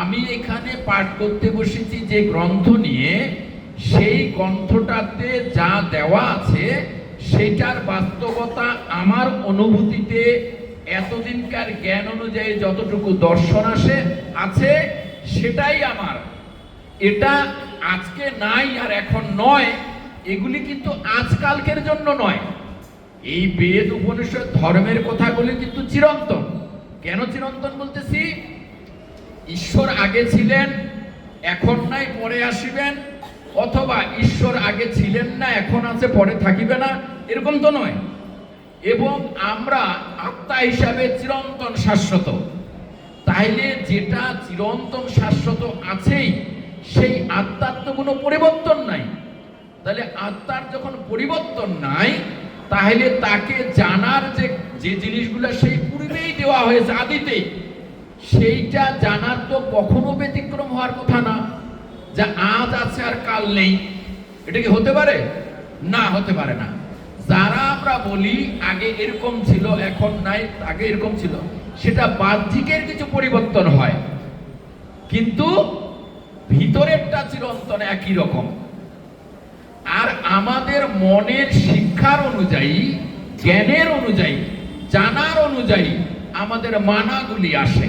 আমি এখানে পাঠ করতে বসেছি যে গ্রন্থ নিয়ে, সেই গ্রন্থটাতে যা দেওয়া আছে সেটার বাস্তবতা আমার অনুভূতিতে এতদিনকার জ্ঞান অনুযায়ী যতটুকু দর্শন আছে সেটাই আমার। এটা আজকে নাই আর এখন নয়, এগুলি কিন্তু আজকালকের জন্য নয়। এই বেদ উপনিষদ ধর্মের কথাগুলি কিন্তু চিরন্তন। কেন চিরন্তন বলতেছি? ঈশ্বর আগে ছিলেন, এখন নাই, পরে আসিবেন, অথবা ঈশ্বর আগে ছিলেন না, এখন আছে, পরে থাকিবে না, এরকম তো নয়। এবং আমরা আত্মা হিসাবে চিরন্তন শাশ্বত। তাইলে যেটা চিরন্তন শাশ্বত আছেই, সেই আত্মার তো কোনো পরিবর্তন নাই। তাহলে আত্মার যখন পরিবর্তন নাই, তাহলে তাকে জানার যে জিনিসগুলো সেই পূর্বেই দেওয়া হয়েছে আদিতেই, সেইটা জানার তো কখনো ব্যতিক্রম হওয়ার কথা না। যা আজ আছে আর কাল নেই, এটা কি হতে পারে? না, হতে পারে না। যারা আমরা বলি আগে এরকম ছিল, এখন নাই, আগে এরকম ছিল, সেটা বাহ্যিকের কিছু পরিবর্তন হয়, কিন্তু ভিতরেরটা চিরন্তন একই রকম। আর আমাদের মনের শিক্ষার অনুযায়ী, জ্ঞানের অনুযায়ী, জানার অনুযায়ী আমাদের মানাগুলি আসে।